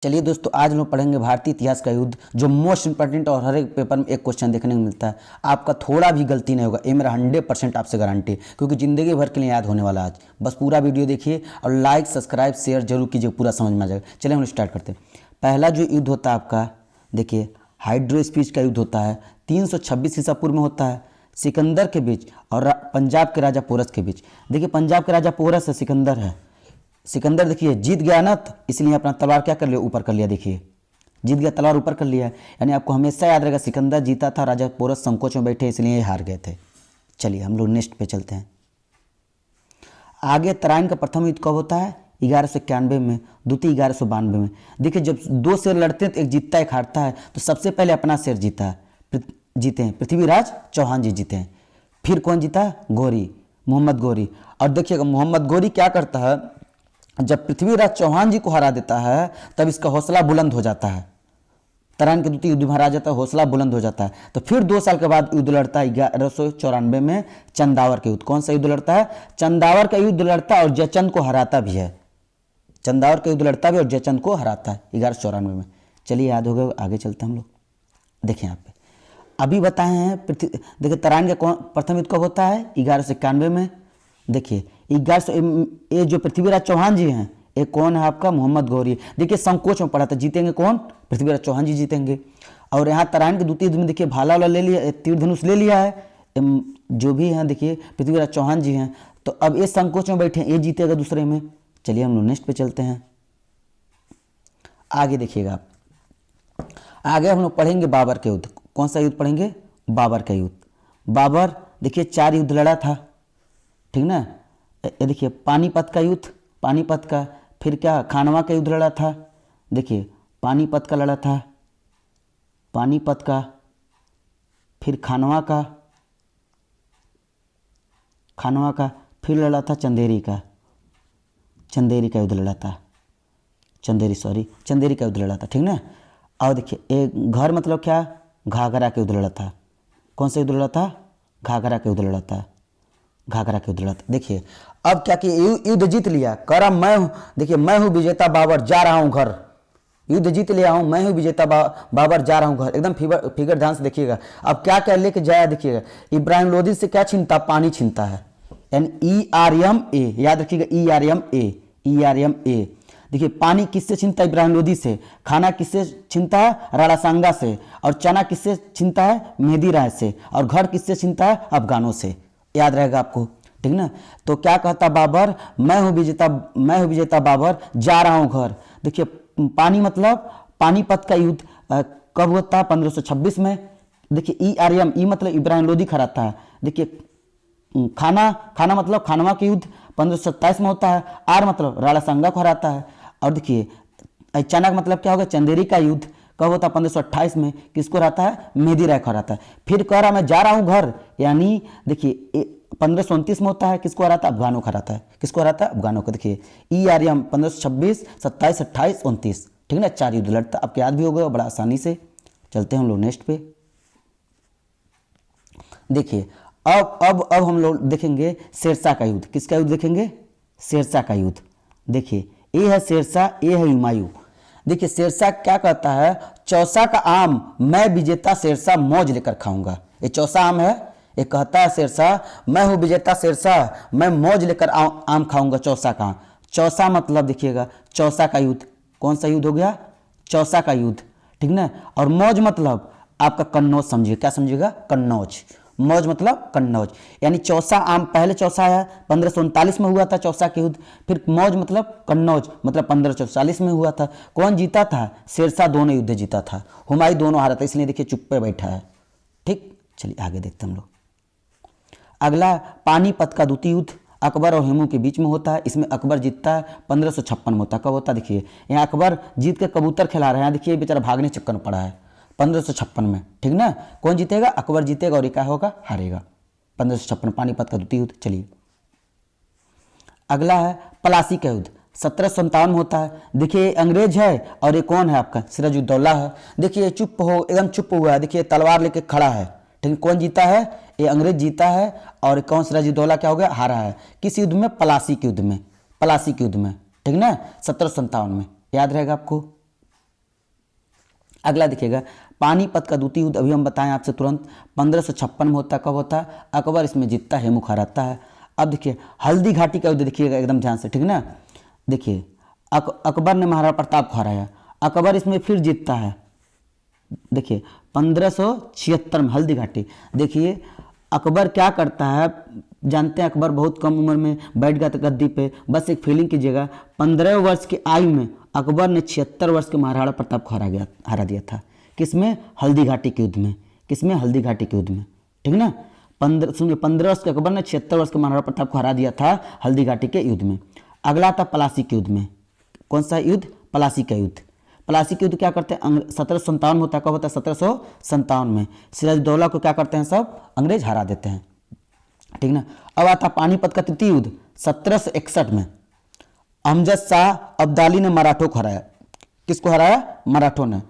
चलिए दोस्तों, आज हम लोग पढ़ेंगे भारतीय इतिहास का युद्ध, जो मोस्ट इंपॉर्टेंट और हर एक पेपर में एक क्वेश्चन देखने को मिलता है। आपका थोड़ा भी गलती नहीं होगा, ये मेरा 100% आपसे गारंटी, क्योंकि ज़िंदगी भर के लिए याद होने वाला आज। बस पूरा वीडियो देखिए और लाइक सब्सक्राइब शेयर जरूर कीजिए, पूरा समझ में आ जाएगा। चलिए हम स्टार्ट करते हैं। पहला जो युद्ध होता है आपका, देखिए हाइड्रो स्पीच का युद्ध होता है, 326 ईसा पूर्व में होता है, सिकंदर के बीच और पंजाब के राजा पोरस के बीच। देखिए पंजाब के राजा पोरस है, सिकंदर है। सिकंदर देखिए जीत गया ना, इसलिए अपना तलवार क्या कर लिया, ऊपर कर लिया। देखिए जीत गया, तलवार ऊपर कर लिया, यानी आपको हमेशा याद रहेगा सिकंदर जीता था, राजा पोरस संकोच में बैठे इसलिए हार गए थे। चलिए हम लोग नेक्स्ट पे चलते हैं। आगे तराइन का प्रथम युद्ध कब होता है? 1191 में, द्वितीय 1192 में। देखिए जब दो शेर लड़ते हैं तो एक जीतता है एक हारता है, तो सबसे पहले अपना शेर जीता है, जीते हैं पृथ्वीराज चौहान जी जीते हैं। फिर कौन जीता? गौरी, मोहम्मद गौरी। और देखिएगा मोहम्मद गौरी क्या करता है, जब पृथ्वीराज चौहान जी को हरा देता है तब इसका हौसला बुलंद हो जाता है। तराइन के द्वितीय युद्ध में हरा जाता है, हौसला बुलंद हो जाता है। तो फिर 2 साल के बाद युद्ध लड़ता है 1194 में, चंदावर के युद्ध। कौन सा युद्ध लड़ता है? चंदावर का युद्ध लड़ता है और जयचंद को हराता भी है। चंदावर का युद्ध लड़ता भी और जयचंद को हराता है 1194 में। चलिए याद हो गया, आगे चलते हैं हम लोग। देखें यहाँ पे अभी बताए हैं। देखिए तराइन का प्रथम युद्ध कब होता है? 1191 में। देखिए 1100 ये जो पृथ्वीराज चौहान जी हैं, ये कौन है आपका? मोहम्मद गौरी। देखिए संकोच में पड़ा था, जीतेंगे कौन? पृथ्वीराज चौहान जी जीतेंगे। और यहाँ तराइन के द्वितीय युद्ध में देखिए भाला वाला ले लिया, तीर धनुष ले लिया है, जो भी हैं देखिए पृथ्वीराज चौहान जी हैं। तो अब ये संकोच में बैठे हैं, ये जीतेगा दूसरे में। चलिए हम लोग नेक्स्ट पे चलते हैं। आगे देखिएगा आप, आगे हम लोग पढ़ेंगे बाबर के युद्ध। कौन सा युद्ध पढ़ेंगे? बाबर का युद्ध। बाबर देखिए 4 युद्ध लड़ा था, ठीक ना। ये देखिए पानीपत का युद्ध, पानीपत का। फिर क्या खानवा का युद्ध लड़ा था, देखिए पानीपत का लड़ा था, पानीपत का। फिर खानवा का, खानवा का। फिर लड़ा था चंदेरी का, चंदेरी का युद्ध लड़ा था, चंदेरी का युद्ध लड़ा था, ठीक ना। और देखिए एक घर मतलब क्या? घाघरा का युद्ध लड़ा था। कौन सा युद्ध लड़ा था? घाघरा का युद्ध लड़ा था, घाघरा के युद्ध लड़ा था। देखिए अब क्या कि युद्ध जीत लिया, करा मैं हूं, देखिए मैं हूं विजेता बाबर, जा रहा हूं घर। युद्ध जीत लिया हूं, मैं हूं विजेता बाबर, जा रहा हूं घर। एकदम फिगर ध्यान से देखिएगा। अब क्या क्या लेके जाया, देखिएगा इब्राहिम लोदी से क्या छीनता? पानी छीनता है, यानी ERMA, याद रखिएगा ERMA। देखिए पानी किससे छीनता है? इब्राहिम लोदी से। खाना किससे छीनता है? राणा सांगा से। और चना किससे छीनता है? मेहदी राय से। और घर किससे छीनता है? अफगानों से। याद रहेगा आपको, ठीक ना। तो क्या कहता बाबर? मैं हूं विजेता बाबर, जा रहा हूं घर। देखिए पानी मतलब पानीपत का युद्ध कब होता है? 1526 में। देखिए ERM, मतलब इब्राहिम लोदी खराता है। देखिए खाना मतलब खानवा के युद्ध 1527 में होता है। आर मतलब राणा सांगा को हराता है। और देखिए चना मतलब क्या होगा? चंदेरी का युद्ध कब होता है? 1528 में। किसको हराता है? मेहदी राय को हराता है। फिर कह रहा मैं जा रहा हूं घर, यानी देखिए 1529 में होता है। किसको हराता है? अफगानों को हराता है। किसको हराता है? अफगानों को। देखिए ERM 1526, 27, 28, 29, ठीक ना। 4 युद्ध लड़ता। आपको याद भी हो गया बड़ा आसानी से। चलते हैं हम लोग नेक्स्ट पे। देखिए अब हम लोग देखेंगे शेरशाह का युद्ध। किसका युद्ध देखेंगे? शेरशाह का युद्ध। देखिए ये है शेरशाह, ये है हुमायूं। देखिए शेरशाह क्या कहता है? चौसा का आम मैं विजेता शेरशाह मौज लेकर खाऊंगा। ये चौसा आम है, ये कहता है शेरशाह मैं हूं विजेता शेरशाह, मैं मौज लेकर आम खाऊंगा। चौसा का आम, चौसा मतलब देखिएगा चौसा का युद्ध। कौन सा युद्ध हो गया? चौसा का युद्ध, ठीक ना। और मौज मतलब आपका कन्नौज समझिएगा। क्या समझिएगा? कन्नौज। मौज मतलब कन्नौज, यानी चौसा आम। पहले चौसा है 1539 में हुआ था चौसा के युद्ध। फिर मौज मतलब कन्नौज, मतलब 1544 में हुआ था। कौन जीता था? शेरशाह दोनों युद्ध जीता था, हुमायूं दोनों हारा था, इसलिए देखिए चुप पे बैठा है, ठीक। चलिए आगे देखते हैं हम लोग। अगला पानीपत का द्वितीय युद्ध अकबर और हुमायूं के बीच में होता है। इसमें अकबर जीतता है 1556 में होता है। कब होता है? देखिए यहाँ अकबर जीत के कबूतर खिला रहे हैं, देखिए बेचारा भागने चक्कर में पड़ा है 1556 में, ठीक ना। कौन जीतेगा? अकबर जीतेगा और ये क्या होगा? हारेगा। 1556 पानीपत का द्वितीय युद्ध। चलिए अगला है प्लासी का युद्ध, 1757 में होता है। देखिए अंग्रेज है और ये कौन है? आपका सिराजुद्दौला है। देखिए चुप हो, एकदम चुप हुआ है, देखिए तलवार लेके खड़ा है, ठीक। कौन जीता है? ये अंग्रेज जीता है। और कौन? सिराजुद्दौला क्या हो गया? हारा है। किस युद्ध में? प्लासी के युद्ध में, प्लासी के युद्ध में, ठीक ना, 1757 में। याद रहेगा आपको। अगला देखिएगा, पानीपत का द्वितीय युद्ध अभी हम बताएं आपसे तुरंत 1556 में होता। कब होता? अकबर इसमें जीतता है, मुख हराता है। अब देखिए हल्दी घाटी का युद्ध देखिएगा एकदम ध्यान से, ठीक ना। देखिए अकबर ने महाराणा प्रताप को हराया, अकबर इसमें फिर जीतता है। देखिए 1576 में हल्दी घाटी। देखिए अकबर क्या करता है, जानते हैं अकबर बहुत कम उम्र में बैठ गया था गद्दी पे। बस एक फीलिंग कीजिएगा, 15 वर्ष की आयु में अकबर ने 76 वर्ष के महाराणा प्रताप को हरा दिया था। किसमें? हल्दी घाटी के युद्ध में। किसमें? हल्दी घाटी के युद्ध में, ठीक ना। 15 वर्ष के अकबर ने 76 वर्ष के महाराणा प्रताप को हरा दिया था हल्दी घाटी के युद्ध में। अगला था पलासी के युद्ध में। कौन सा युद्ध? पलासी का युद्ध। पलासी के युद्ध क्या करते हैं? 1757 में होता है। कब होता है? 1757 में। सिराजुद्दौला को क्या करते हैं? सब अंग्रेज हरा देते हैं, ठीक ना। अब आता पानीपत का तृतीय युद्ध 1761 में। अमजद शाह अब्दाली ने मराठों को हराया। किसको हराया? मराठों ने।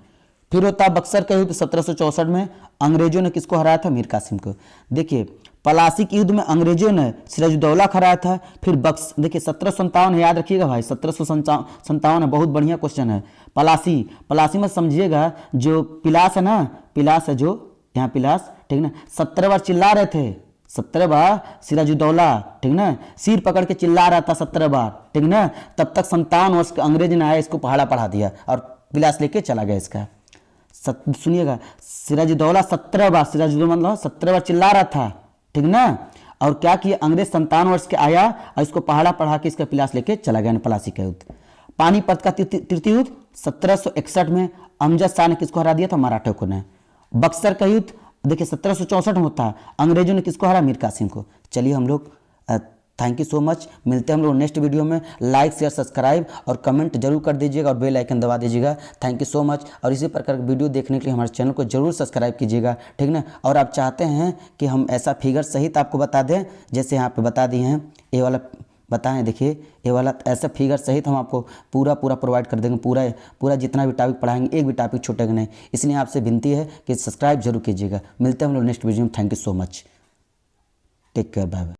फिर होता है बक्सर का युद्ध 1764 में। अंग्रेजों ने किसको हराया था? मीर कासिम को। देखिए पलासी के युद्ध में अंग्रेजों ने सिराजुद्दौला को हराया था। फिर देखिए 1757 याद रखिएगा भाई, 1757 है, बहुत बढ़िया क्वेश्चन है। पलासी में समझिएगा, जो पिलास है ना, पिलास है जो यहाँ पिलास, ठीक ना, 17 बार चिल्ला रहे थे, 17 बार सिराजुद्दौला, ठीक ना, सिर पकड़ के चिल्ला रहा था 17 बार, ठीक ना। तब तक 57 वर्ष का अंग्रेज ने आया, इसको पहाड़ा पढ़ा दिया और पिलास लेके चला गया इसका। सुनिएगा, सिराजुद्दौला 17 बार, सिराजुद्दौला मतलब 17 बार चिल्ला रहा था, ठीक ना। और क्या किया, अंग्रेज 57 वर्ष के आया और इसको पहाड़ा पढ़ा के इसका पिलास लेके चला गया। पलासी का युद्ध। पानीपत का तृतीय युद्ध 1761 में अमजद शाह ने किसको हरा दिया था? मराठों को ने। बक्सर का युद्ध देखिए 1764 में होता है। अंग्रेजों ने किसको हरा? मीर कासिम को। चलिए हम लोग थैंक यू सो मच, मिलते हैं हम लोग नेक्स्ट वीडियो में। लाइक शेयर सब्सक्राइब और कमेंट जरूर कर दीजिएगा और बेल आइकन दबा दीजिएगा। Thank you so much. और इसी प्रकार की वीडियो देखने के लिए हमारे चैनल को जरूर सब्सक्राइब कीजिएगा, ठीक ना। और आप चाहते हैं कि हम ऐसा फिगर सहित आपको बता दें, जैसे यहाँ पे बता दिए हैं, ये वाला बताएं, देखिए ये वाला ऐसा फिगर सहित हम आपको पूरा प्रोवाइड कर देंगे। पूरा जितना भी टॉपिक पढ़ाएंगे, एक भी टॉपिक छूटेगा नहीं। इसलिए आपसे विनती है कि सब्सक्राइब जरूर कीजिएगा। मिलते हैं हम लोग नेक्स्ट वीडियो में। Thank you so much, take care, bye bye.